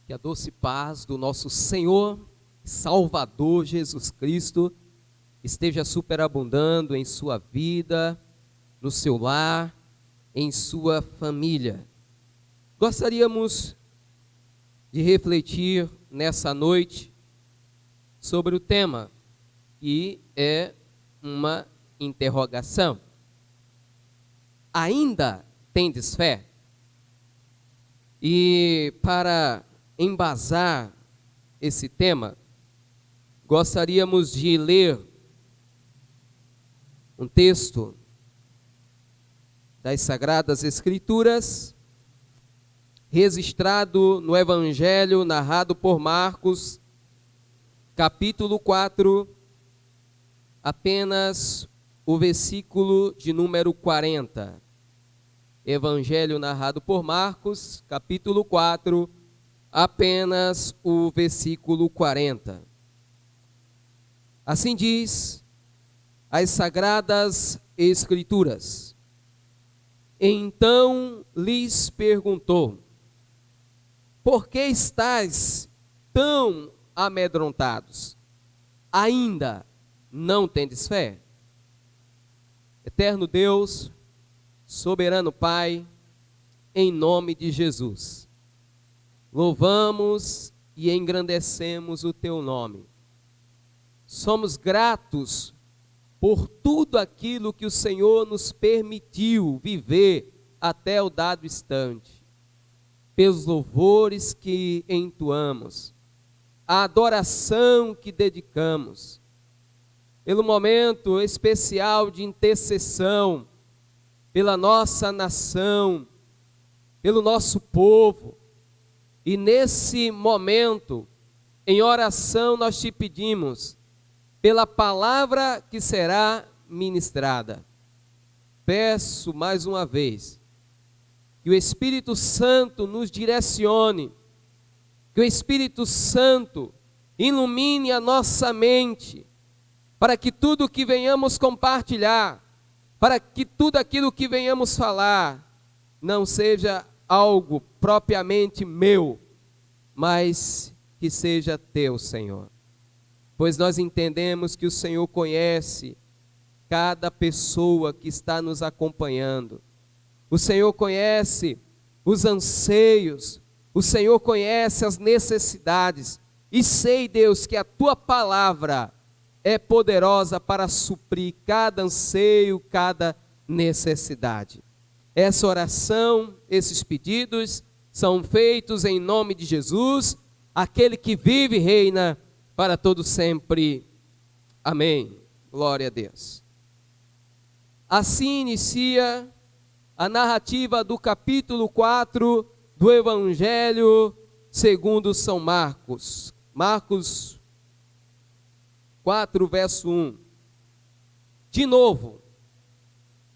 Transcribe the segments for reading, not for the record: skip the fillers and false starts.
Que a doce paz do nosso Senhor e Salvador Jesus Cristo esteja superabundando em sua vida, no seu lar, em sua família. Gostaríamos de refletir nessa noite sobre o tema, que é uma interrogação. Ainda tendes fé? E para embasar esse tema, gostaríamos de ler um texto das Sagradas Escrituras, registrado no Evangelho narrado por Marcos, capítulo 4, apenas o versículo de número 40. Evangelho narrado por Marcos, capítulo 4, apenas o versículo 40. Assim diz as Sagradas Escrituras. Então lhes perguntou: por que estáis tão amedrontados? Ainda não tendes fé? Eterno Deus, soberano Pai, em nome de Jesus, louvamos e engrandecemos o teu nome. Somos gratos por tudo aquilo que o Senhor nos permitiu viver até o dado instante, pelos louvores que entoamos, a adoração que dedicamos, pelo momento especial de intercessão, pela nossa nação, pelo nosso povo. E nesse momento, em oração, nós te pedimos, pela palavra que será ministrada. Peço mais uma vez, que o Espírito Santo nos direcione, que o Espírito Santo ilumine a nossa mente, para que tudo que venhamos compartilhar, para que tudo aquilo que venhamos falar, não seja algo propriamente meu, mas que seja teu, Senhor. Pois nós entendemos que o Senhor conhece cada pessoa que está nos acompanhando. O Senhor conhece os anseios, o Senhor conhece as necessidades. E sei, Deus, que a tua palavra é poderosa para suprir cada anseio, cada necessidade. Essa oração, esses pedidos são feitos em nome de Jesus, aquele que vive e reina para todo sempre. Amém. Glória a Deus. Assim inicia a narrativa do capítulo 4 do Evangelho segundo São Marcos. Marcos 4, verso 1. De novo,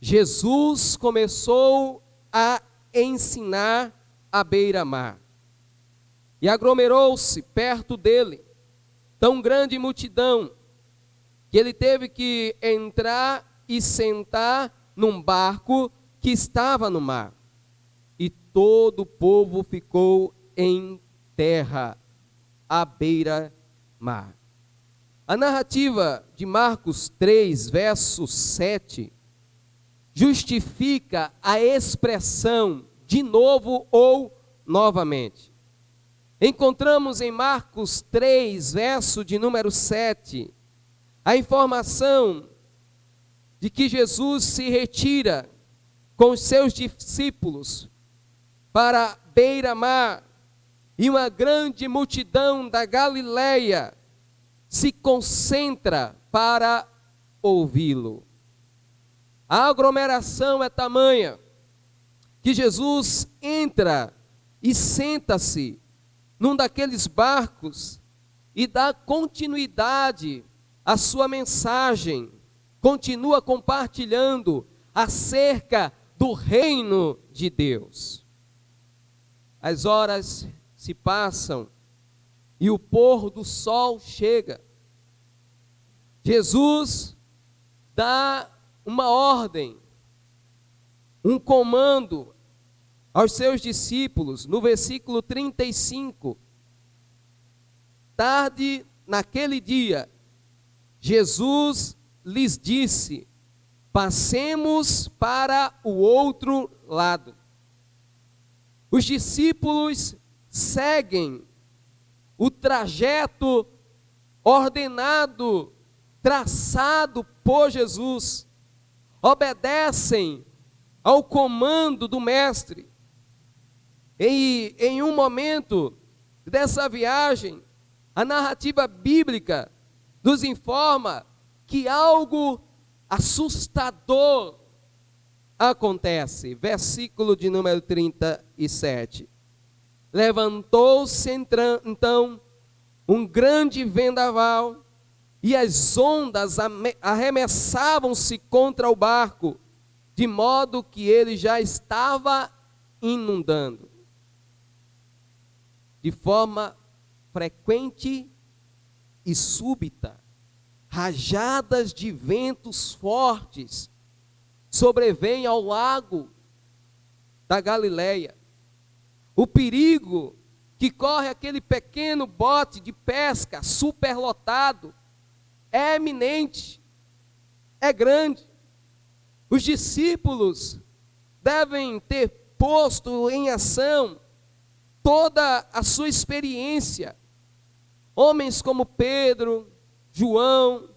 Jesus começou a ensinar à beira-mar. E aglomerou-se perto dele tão grande multidão, que ele teve que entrar e sentar num barco que estava no mar. E todo o povo ficou em terra, à beira-mar. A narrativa de Marcos 3, verso 7, justifica a expressão de novo ou novamente. Encontramos em Marcos 3, verso de número 7, a informação de que Jesus se retira com os seus discípulos para a beira-mar e uma grande multidão da Galileia se concentra para ouvi-lo. A aglomeração é tamanha que Jesus entra e senta-se num daqueles barcos e dá continuidade à sua mensagem, continua compartilhando acerca do reino de Deus. As horas se passam e o pôr do sol chega. Jesus dá uma ordem, um comando aos seus discípulos, no versículo 35, tarde, naquele dia, Jesus lhes disse: passemos para o outro lado. Os discípulos seguem o trajeto ordenado, traçado por Jesus, obedecem ao comando do Mestre. E em um momento dessa viagem, a narrativa bíblica nos informa que algo assustador acontece. Versículo de número 37. Levantou-se então um grande vendaval, e as ondas arremessavam-se contra o barco, de modo que ele já estava inundando. De forma frequente e súbita, rajadas de ventos fortes sobrevêm ao lago da Galileia. O perigo que corre aquele pequeno bote de pesca superlotado é eminente, é grande. Os discípulos devem ter posto em ação toda a sua experiência. Homens como Pedro, João,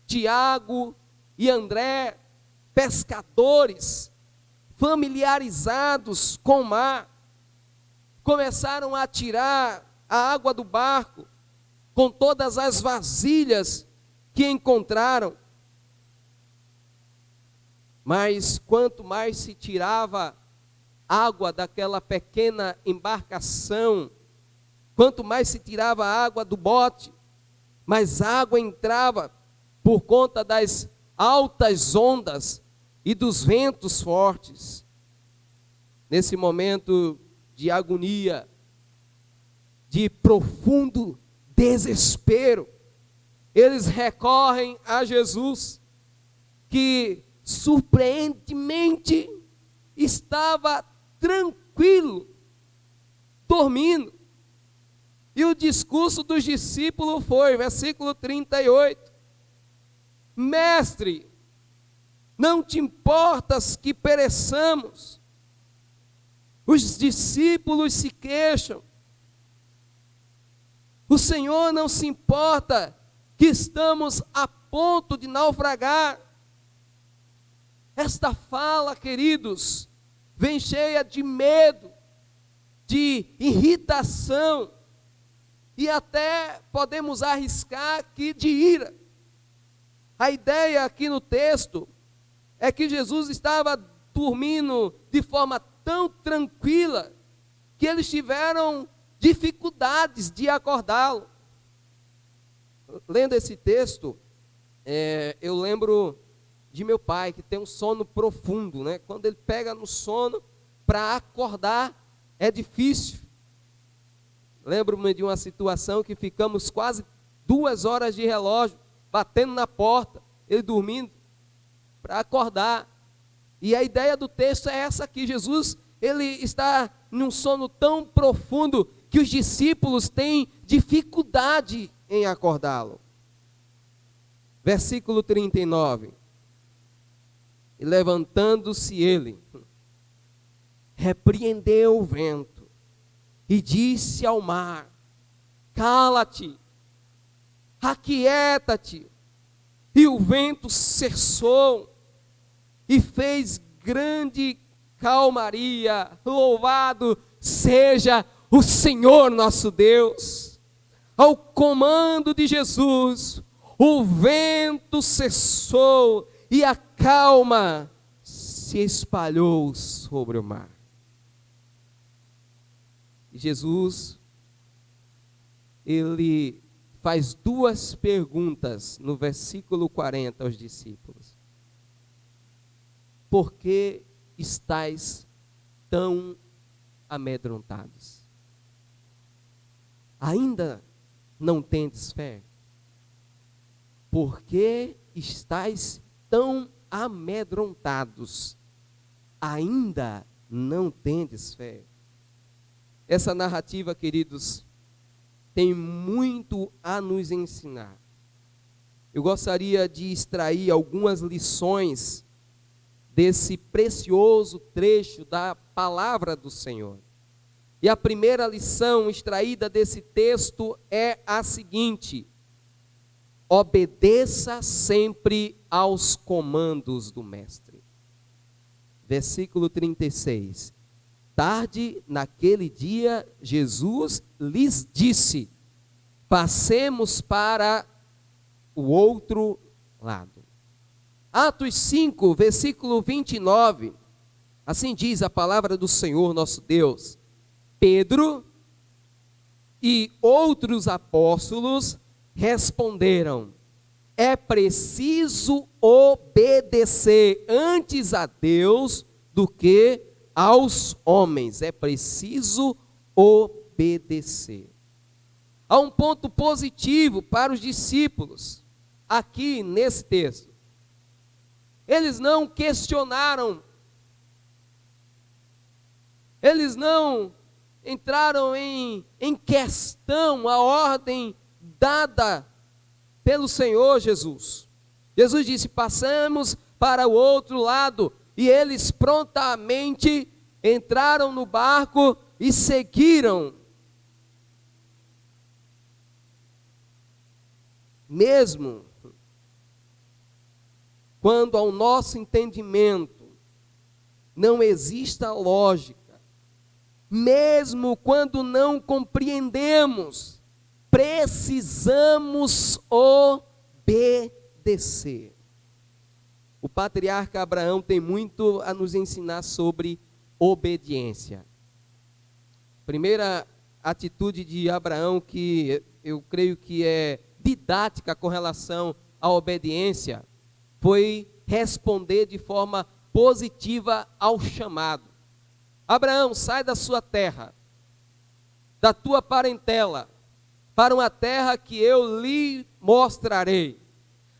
Tiago e André, pescadores, familiarizados com o mar, começaram a tirar a água do barco com todas as vasilhas que encontraram. Mas quanto mais se tirava água daquela pequena embarcação, quanto mais se tirava água do bote, mais água entrava por conta das altas ondas e dos ventos fortes. Nesse momento de agonia, de profundo desespero, eles recorrem a Jesus, que surpreendentemente estava tranquilo, dormindo. E o discurso dos discípulos foi, versículo 38, Mestre, não te importas que pereçamos? Os discípulos se queixam. O Senhor não se importa que estamos a ponto de naufragar. Esta fala, queridos, vem cheia de medo, de irritação e até podemos arriscar que de ira. A ideia aqui no texto é que Jesus estava dormindo de forma tão tranquila que eles tiveram dificuldades de acordá-lo. Lendo esse texto, eu lembro de meu pai, que tem um sono profundo, né? Quando ele pega no sono, para acordar é difícil. Lembro-me de uma situação que ficamos quase 2 horas de relógio, batendo na porta, ele dormindo, para acordar. E a ideia do texto é essa aqui: Jesus, ele está num sono tão profundo que os discípulos têm dificuldade em acordá-lo. Versículo 39. E levantando-se ele, repreendeu o vento e disse ao mar: cala-te, aquieta-te. E o vento cessou e fez grande calmaria. Louvado seja o Senhor nosso Deus. Ao comando de Jesus, o vento cessou e a calma se espalhou sobre o mar. E Jesus, ele faz 2 perguntas no versículo 40 aos discípulos. Por que estáis tão amedrontados? Ainda não tendes fé? Por que estáis tão amedrontados? Ainda não tendes fé? Essa narrativa, queridos, tem muito a nos ensinar. Eu gostaria de extrair algumas lições desse precioso trecho da palavra do Senhor. E a primeira lição extraída desse texto é a seguinte: obedeça sempre aos comandos do Mestre. Versículo 36. Tarde naquele dia, Jesus lhes disse: passemos para o outro lado. Atos 5, versículo 29, assim diz a palavra do Senhor nosso Deus: Pedro e outros apóstolos responderam: é preciso obedecer antes a Deus do que aos homens. É preciso obedecer. Há um ponto positivo para os discípulos aqui nesse texto. Eles não questionaram, eles não entraram em questão a ordem dada pelo Senhor Jesus. Jesus disse: passamos para o outro lado, e eles prontamente entraram no barco e seguiram. Mesmo quando ao nosso entendimento não exista lógica, mesmo quando não compreendemos, precisamos obedecer. O patriarca Abraão tem muito a nos ensinar sobre obediência. Primeira atitude de Abraão, que eu creio que é didática com relação à obediência, foi responder de forma positiva ao chamado. Abraão, sai da sua terra, da tua parentela, para uma terra que eu lhe mostrarei.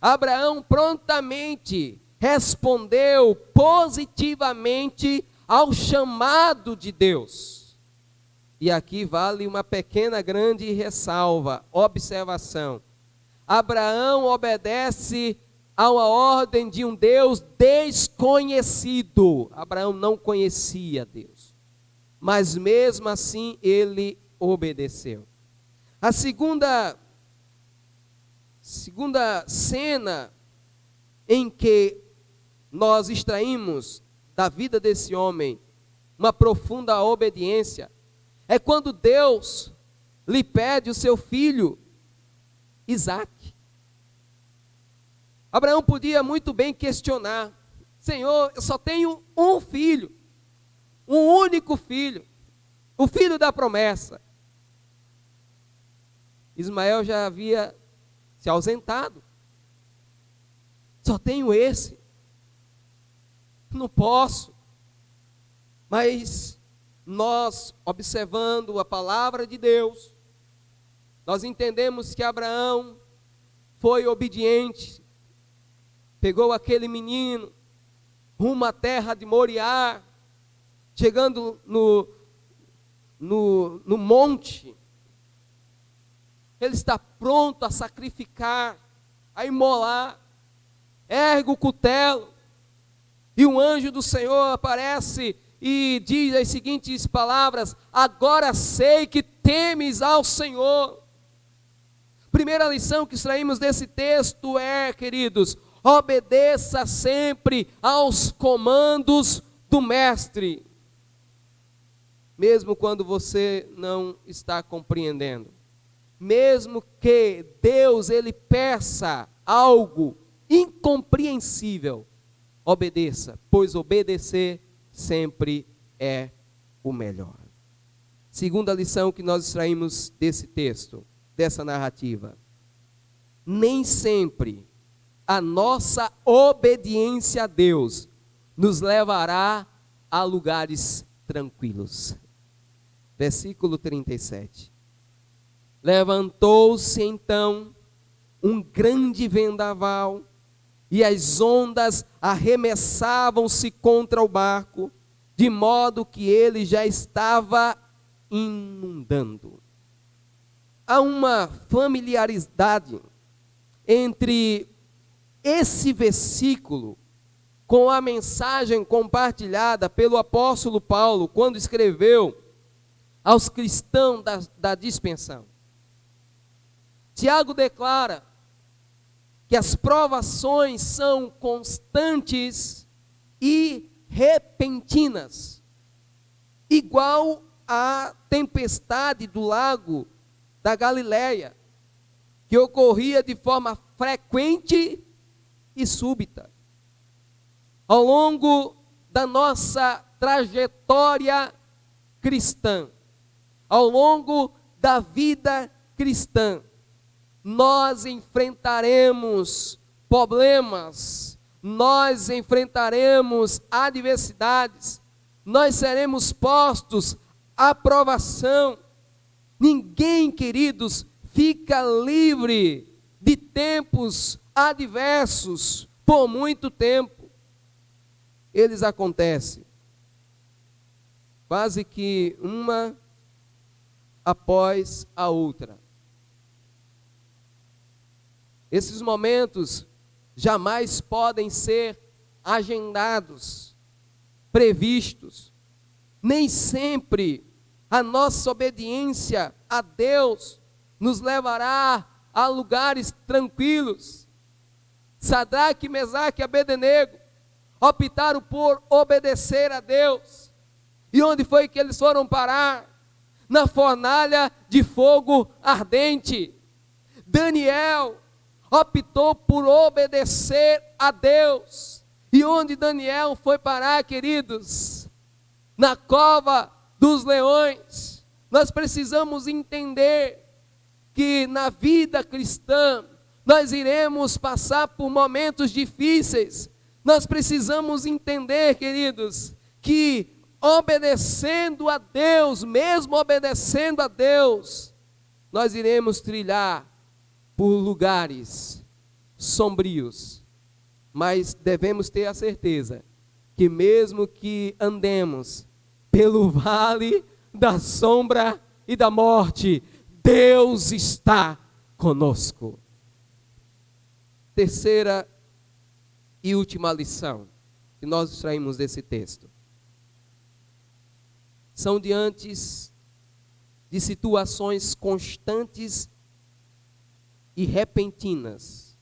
Abraão prontamente respondeu positivamente ao chamado de Deus. E aqui vale uma pequena, grande ressalva, observação. Abraão obedece a uma ordem de um Deus desconhecido. Abraão não conhecia Deus, mas mesmo assim ele obedeceu. A segunda cena em que nós extraímos da vida desse homem uma profunda obediência é quando Deus lhe pede o seu filho Isaque. Abraão podia muito bem questionar: Senhor, eu só tenho um filho, um único filho, o filho da promessa. Ismael já havia se ausentado. Só tenho esse. Não posso. Mas nós, observando a palavra de Deus, nós entendemos que Abraão foi obediente. Pegou aquele menino, rumo à terra de Moriá, chegando no monte. Ele está pronto a sacrificar, a imolar, ergue o cutelo, e um anjo do Senhor aparece e diz as seguintes palavras: agora sei que temes ao Senhor. Primeira lição que extraímos desse texto é, queridos, obedeça sempre aos comandos do Mestre, mesmo quando você não está compreendendo. Mesmo que Deus ele peça algo incompreensível, obedeça, pois obedecer sempre é o melhor. Segunda lição que nós extraímos desse texto, dessa narrativa: nem sempre a nossa obediência a Deus nos levará a lugares tranquilos. Versículo 37. Levantou-se então um grande vendaval, e as ondas arremessavam-se contra o barco, de modo que ele já estava inundando. há uma familiaridade entre esse versículo com a mensagem compartilhada pelo apóstolo Paulo quando escreveu aos cristãos da dispersão. Tiago declara que as provações são constantes e repentinas, igual à tempestade do lago da Galileia, que ocorria de forma frequente e súbita. Ao longo da nossa trajetória cristã, ao longo da vida cristã, nós enfrentaremos problemas, nós enfrentaremos adversidades, nós seremos postos à provação. Ninguém, queridos, fica livre de tempos adversos por muito tempo. Eles acontecem quase que uma após a outra. Esses momentos jamais podem ser agendados, previstos. Nem sempre a nossa obediência a Deus nos levará a lugares tranquilos. Sadraque, Mesaque e Abednego optaram por obedecer a Deus. E onde foi que eles foram parar? Na fornalha de fogo ardente. Daniel optou por obedecer a Deus. E onde Daniel foi parar, queridos? Na cova dos leões. Nós precisamos entender que na vida cristã nós iremos passar por momentos difíceis. Nós precisamos entender, queridos, que obedecendo a Deus, mesmo obedecendo a Deus, nós iremos trilhar por lugares sombrios. Mas devemos ter a certeza que mesmo que andemos pelo vale da sombra e da morte, Deus está conosco. Terceira e última lição que nós extraímos desse texto. São diante de situações constantes e repentinas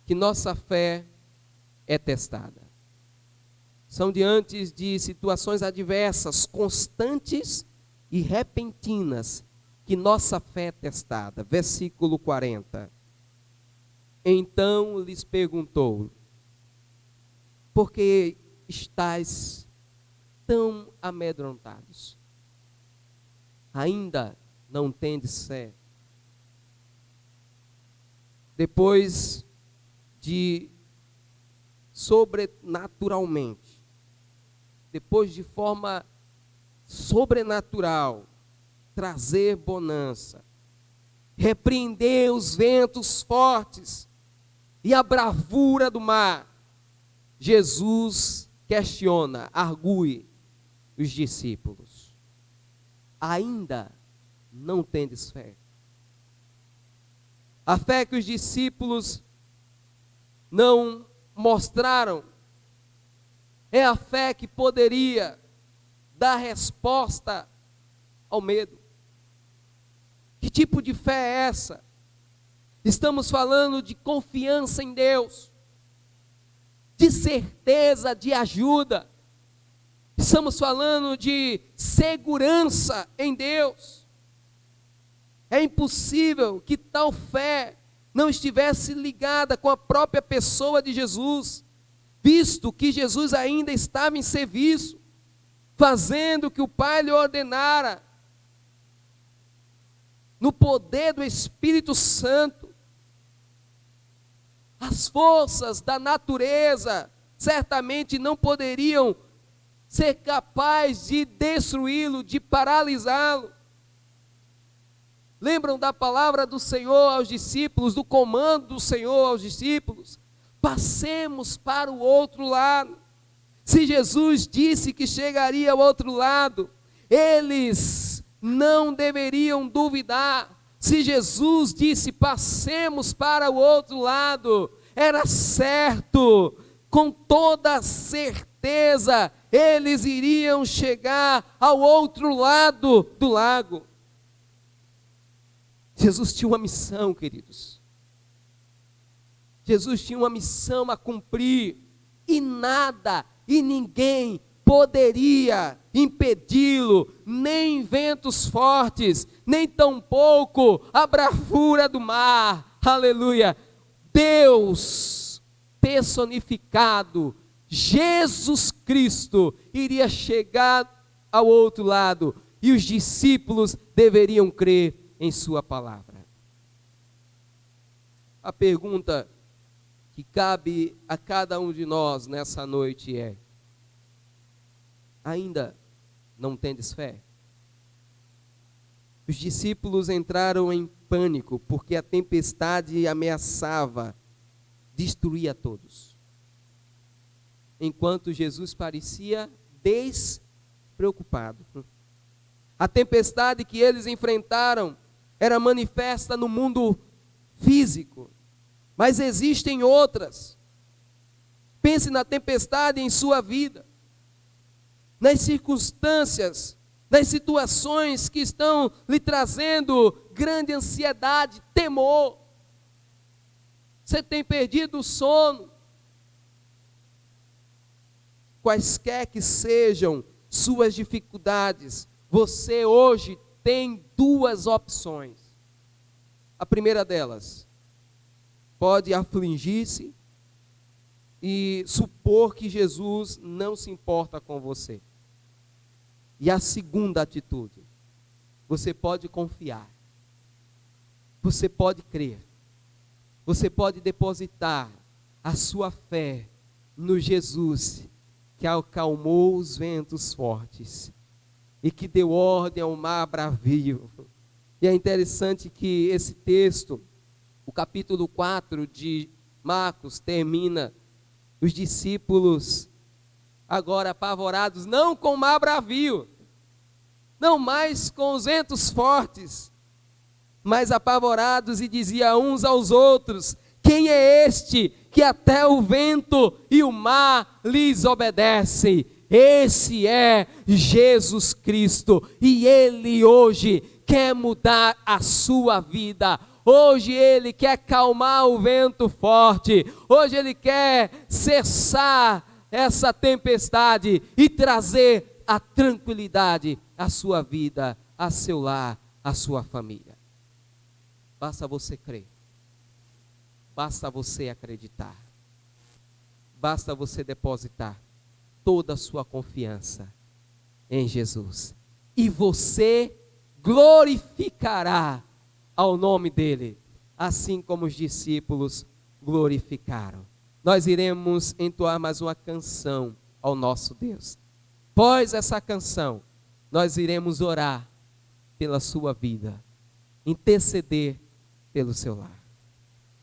que nossa fé é testada. São diante de situações adversas, constantes e repentinas que nossa fé é testada. Versículo 40. Então lhes perguntou: por que estáis tão amedrontados? Ainda não tendes fé? Depois de sobrenaturalmente, depois de forma sobrenatural, trazer bonança, repreender os ventos fortes e a bravura do mar, Jesus questiona, argue os discípulos: ainda não tendes fé? A fé que os discípulos não mostraram é a fé que poderia dar resposta ao medo. Que tipo de fé é essa? Estamos falando de confiança em Deus, de certeza de ajuda. Estamos falando de segurança em Deus. É impossível que tal fé não estivesse ligada com a própria pessoa de Jesus, visto que Jesus ainda estava em serviço, fazendo o que o Pai lhe ordenara, no poder do Espírito Santo. As forças da natureza certamente não poderiam ser capazes de destruí-lo, de paralisá-lo. Lembram da palavra do Senhor aos discípulos, do comando do Senhor aos discípulos? Passemos para o outro lado. Se Jesus disse que chegaria ao outro lado, eles não deveriam duvidar. Se Jesus disse, passemos para o outro lado, era certo, com toda certeza, eles iriam chegar ao outro lado do lago. Jesus tinha uma missão, queridos. Jesus tinha uma missão a cumprir, e nada e ninguém poderia impedi-lo, nem ventos fortes, nem tampouco a bravura do mar. Aleluia! Deus personificado, Jesus Cristo, iria chegar ao outro lado, e os discípulos deveriam crer em sua palavra. A pergunta que cabe a cada um de nós nessa noite é: ainda não tendes fé? Os discípulos entraram em pânico porque a tempestade ameaçava destruir a todos, enquanto Jesus parecia despreocupado. A tempestade que eles enfrentaram era manifesta no mundo físico, mas existem outras. Pense na tempestade em sua vida, nas circunstâncias, nas situações que estão lhe trazendo grande ansiedade, temor. Você tem perdido o sono. Quaisquer que sejam suas dificuldades, você hoje tem duas opções. A primeira delas, pode afligir-se e supor que Jesus não se importa com você. E a segunda atitude, você pode confiar, você pode crer, você pode depositar a sua fé no Jesus que acalmou os ventos fortes e que deu ordem ao mar bravio. E é interessante que esse texto, o capítulo 4 de Marcos, termina os discípulos agora apavorados, não com o mar bravio, não mais com os ventos fortes, mas apavorados, e dizia uns aos outros: quem é este que até o vento e o mar lhes obedecem? Esse é Jesus Cristo, e Ele hoje quer mudar a sua vida. Hoje Ele quer acalmar o vento forte, hoje Ele quer cessar essa tempestade e trazer a tranquilidade à sua vida, a seu lar, à sua família. Basta você crer, basta você acreditar, basta você depositar toda a sua confiança em Jesus, e você glorificará ao nome dele, assim como os discípulos glorificaram. Nós iremos entoar mais uma canção ao nosso Deus. Após essa canção, nós iremos orar pela sua vida, interceder pelo seu lar.